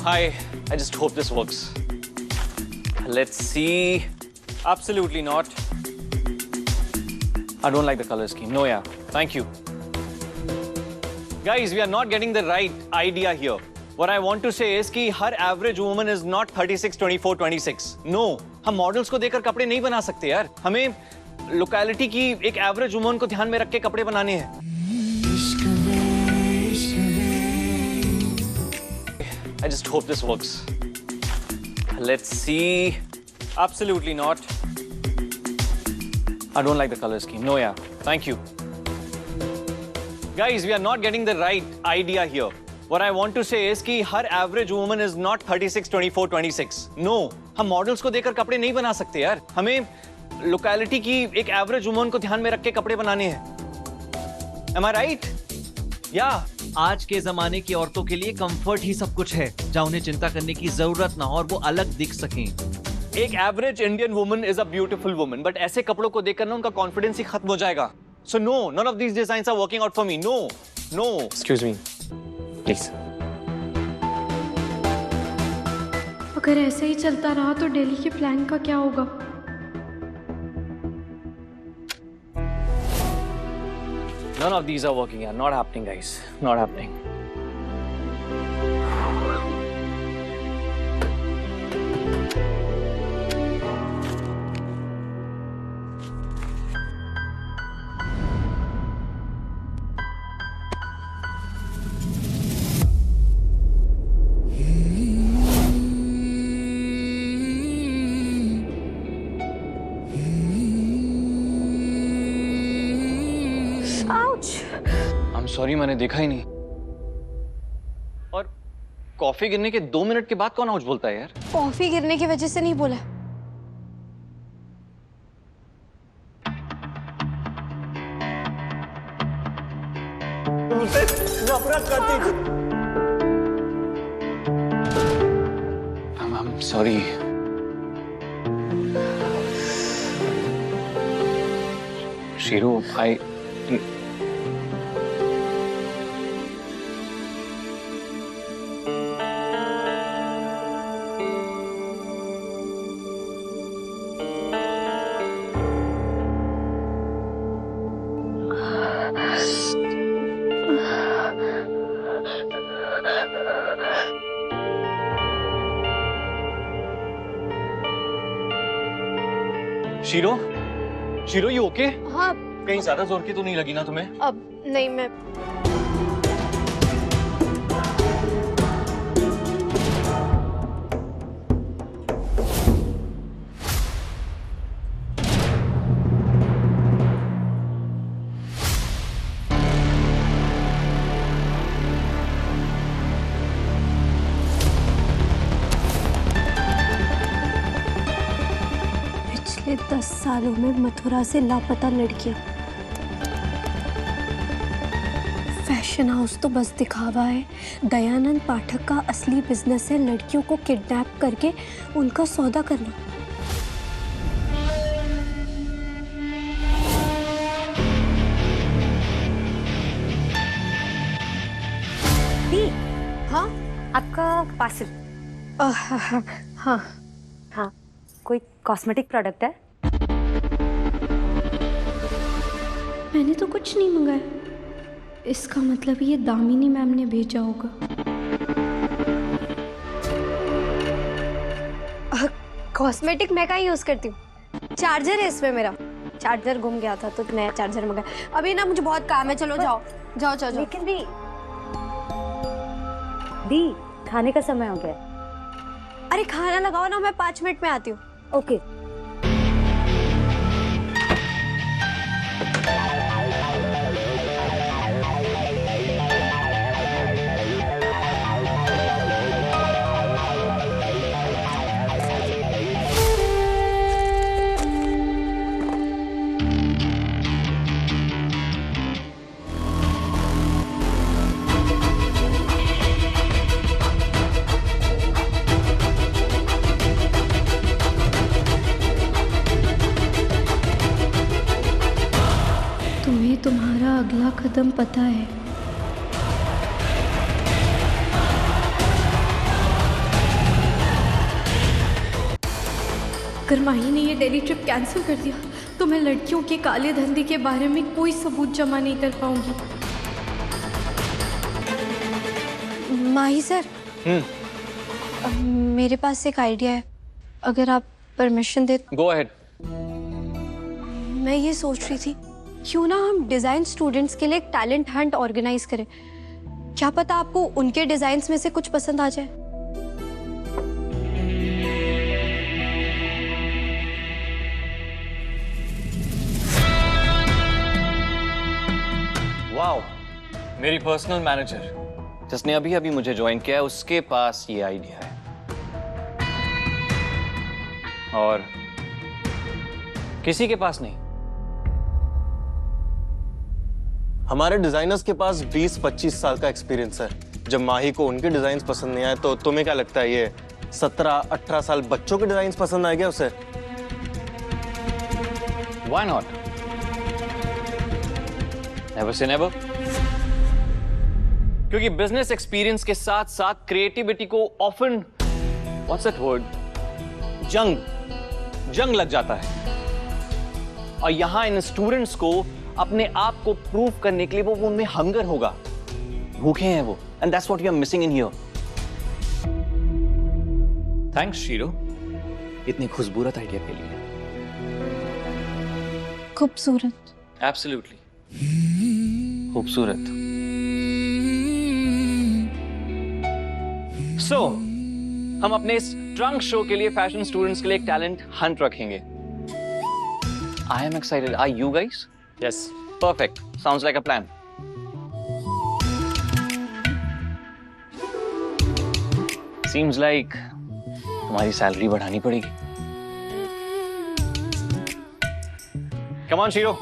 hi. I just hope this works. Let's see. Absolutely not. I don't like the color scheme. No, yeah. Thank you. Guys, we are not getting the right idea here. What I want to say is कि हर average woman is not 36, 24, 26. No, हम models को देखकर कपड़े नहीं बना सकते यार. हमें locality की एक average woman को ध्यान में रख के कपड़े बनाने हैं. I just hope this works. Let's see. Absolutely not. I don't like the color scheme. No, yeah. Thank you. Guys, we are not getting the right idea here. What I want to say is कि हर average woman is not 36, 24, 26. No, हम models को देखकर कपड़े नहीं बना सकते यार. हमें locality की एक average woman को ध्यान में रख के कपड़े बनाने हैं. Am I right? Yeah. आज के जमाने की औरतों के लिए कंफर्ट ही सब कुछ है, जहाँ उन्हें चिंता करने की जरूरत ना हो और वो अलग दिख सकें। एक average Indian woman is a beautiful woman, but ऐसे कपड़ों को देखकर ना उनका कॉन्फिडेंस ही खत्म हो जाएगा। So no, none of these designs are working out for me. No, no. Excuse me, please. अगर ऐसे ही चलता रहा तो दिल्ली के प्लान का क्या होगा? None of these are working. Yeah, not happening, guys. Not happening. I'm sorry, मैंने देखा ही नहीं। और कॉफी गिरने के 2 मिनट के बाद कौन आउच बोलता है यार? कॉफी गिरने की वजह से नहीं बोला। नफरत करती थी। I'm sorry. Shiru, shero, you okay? हाँ। कहीं ज्यादा जोर की तो नहीं लगी ना तुम्हें? अब नहीं, मैं पिछले 10 सालों में मथुरा से लापता लड़कियां। फैशन हाउस तो बस दिखावा है। दयानंद पाठक का असली बिजनेस है लड़कियों को किडनैप करके उनका सौदा करना। हाँ, आपका पार्सल। हाँ। हाँ, कोई कॉस्मेटिक प्रोडक्ट है? मैंने तो कुछ नहीं मंगाया। इसका मतलब ये दामिनी मैम ने भेजा होगा। कॉस्मेटिक मैं का यूज करती हूँ। चार्जर है इसमें मेरा। चार्जर गुम गया था तो नया चार्जर मंगाया। अभी ना मुझे बहुत काम है, चलो जाओ जाओ जाओ। लेकिन दी खाने का समय हो गया। अरे खाना लगाओ ना, मैं 5 मिनट में आती हूँ। ओके। तुम्हारा अगला कदम पता है। अगर माही ने ये दिल्ली ट्रिप कैंसिल कर दिया तो मैं लड़कियों के काले धंधे के बारे में कोई सबूत जमा नहीं कर पाऊंगी। माही सर, मेरे पास एक आइडिया है, अगर आप परमिशन दे। Go ahead. मैं ये सोच रही थी क्यों ना हम डिजाइन स्टूडेंट्स के लिए एक टैलेंट हंट ऑर्गेनाइज करें। क्या पता आपको उनके डिजाइन्स में से कुछ पसंद आ जाए। वाओ, मेरी पर्सनल मैनेजर जिसने अभी अभी मुझे ज्वाइन किया है, उसके पास ये आइडिया है। और किसी के पास नहीं। हमारे डिजाइनर्स के पास 20-25 साल का एक्सपीरियंस है। जब माही को उनके डिजाइन पसंद नहीं आए तो तुम्हें क्या लगता है ये 17-18 साल बच्चों के डिजाइन पसंद आएंगे उसे? Why not? Never say never. क्योंकि बिजनेस एक्सपीरियंस के साथ साथ क्रिएटिविटी को ऑफन व्हाट्स दैट वर्ड जंग लग जाता है। और यहां इन स्टूडेंट्स को अपने आप को प्रूव करने के लिए वो उनमें हंगर होगा, भूखे हैं वो, and that's what you are missing in here. Thanks शीरो, इतनी खूबसूरत आइडिया के लिए। खूबसूरत? एब्सोल्युटली खूबसूरत। सो हम अपने इस ट्रंक शो के लिए फैशन स्टूडेंट्स के लिए एक टैलेंट हंट रखेंगे। I am excited, are you guys? Yes. Perfect. Sounds like a plan. Seems like तुम्हारी सैलरी बढ़ानी पड़ेगी। Come on, Shiro.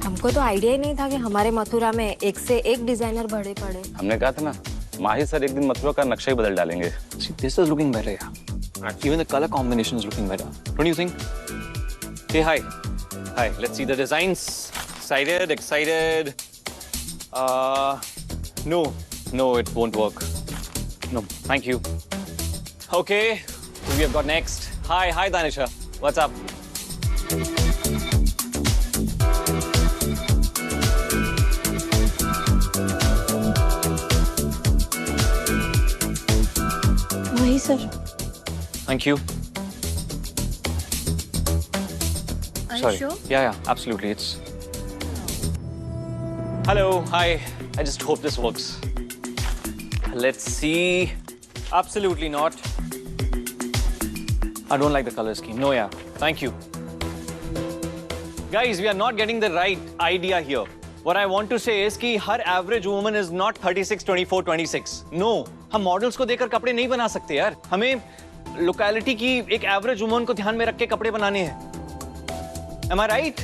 हमको तो आइडिया ही नहीं था कि हमारे मथुरा में एक से एक डिजाइनर बड़े पड़े। हमने कहा था ना, माही सर एक दिन मथुरा का नक्शा ही बदल डालेंगे। See, this is looking better, yeah. Even the color combination is looking better. Don't you think? Hey, hi. Hi. Let's see the designs. Excited. No, it won't work. No, thank you. Okay, who we have got next? Hi, Danisha. What's up? वही sir. Thank you. Are you Sorry. sure? Yeah, absolutely. It's. Hello, hi. I just hope this works. Let's see. Absolutely not. I don't like the color scheme. No, yeah. Thank you. Guys, we are not getting the right idea here. What I want to say is कि हर average woman is not 36, 24, 26. No, हम models को देखकर कपड़े नहीं बना सकते यार। हमें लोकेलिटी की एक एवरेज वुमन को ध्यान में रख के कपड़े बनाने हैं। Am I right?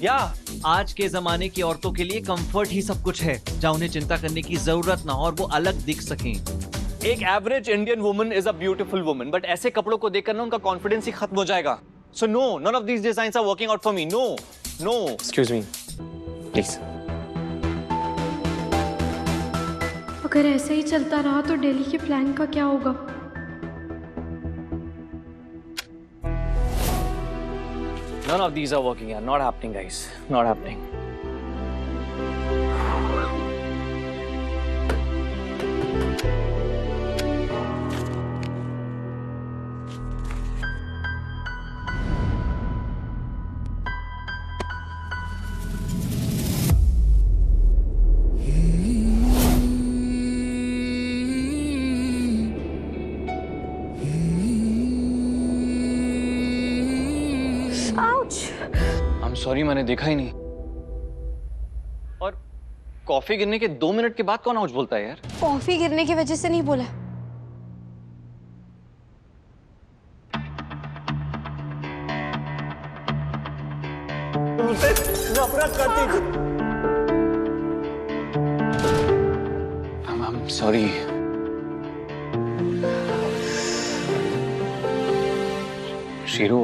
Yeah. आज के जमाने की औरतों के लिए कंफर्ट ही सब कुछ है, जहाँ उन्हें चिंता करने की जरूरत ना हो और वो अलग दिख सकें। एक average Indian woman is a beautiful woman, but ऐसे कपड़ों को देखकर ना उनका कॉन्फिडेंस ही खत्म हो जाएगा। So no, none of these designs are working out for me. No. Excuse me please. अगर ऐसे ही चलता रहा तो दिल्ली के प्लान का क्या होगा? None of these are working. Yeah, not happening, guys. Not happening. I'm sorry, मैंने देखा ही नहीं। और कॉफी गिरने के 2 मिनट के बाद कौन आउच बोलता है यार? कॉफी गिरने की वजह से नहीं बोला। नफरत करती थी। I'm sorry. Shiru,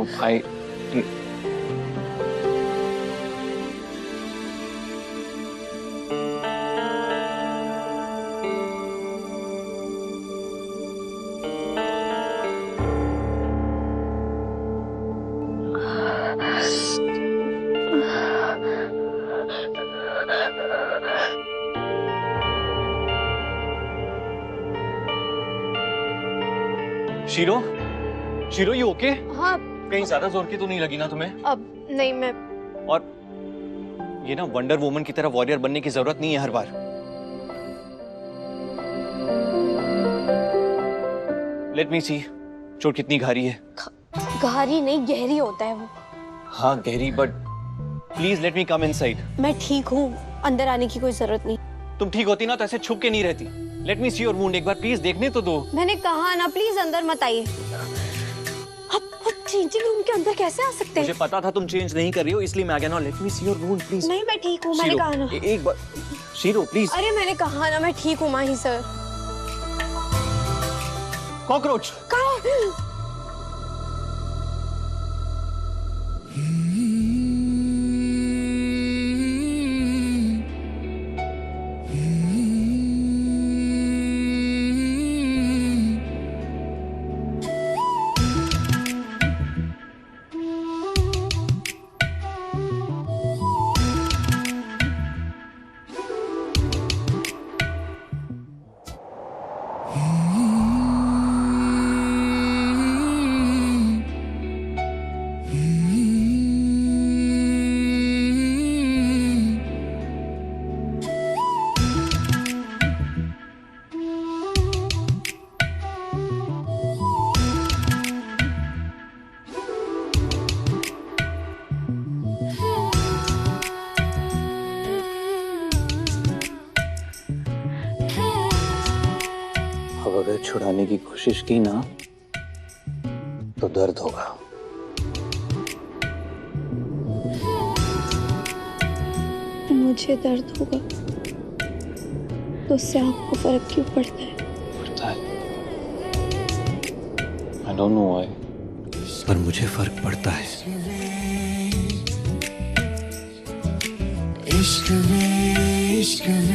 shero, shero you okay? हाँ कहीं ज्यादा जोर की तो नहीं लगी ना तुम्हें? अब नहीं मैं और ये ना वंडर वुमन की तरह वॉरियर बनने की जरूरत नहीं है हर बार। लेट मी सी, चोट कितनी गहरी है? गहरी नहीं गहरी होता है वो। हाँ गहरी, but please let me come inside. मैं ठीक हूँ, अंदर आने की कोई जरूरत नहीं। तुम ठीक होती ना तो ऐसे छुप के नहीं रहती। Let me see your wound, एक बार प्लीज देखने तो दो। मैंने कहा ना प्लीज अंदर मत आइए। आप चेंजिंग रूम के अंदर कैसे आ सकते मुझे हैं? पता था तुम चेंज नहीं कर रही हो इसलिए मैं आ गया ना। Let me see your wound please. नहीं मैं ठीक हूँ, मैंने कहा ना। एक बार शीरो प्लीज। अरे मैंने कहा ना मैं ठीक हूँ माही सर। कॉकरोच। अब अगर छुड़ाने की कोशिश की ना तो दर्द होगा। मुझे दर्द होगा तो उससे आपको फर्क क्यों पड़ता है? पड़ता है। I don't know why, पर मुझे फर्क पड़ता है। इश्क में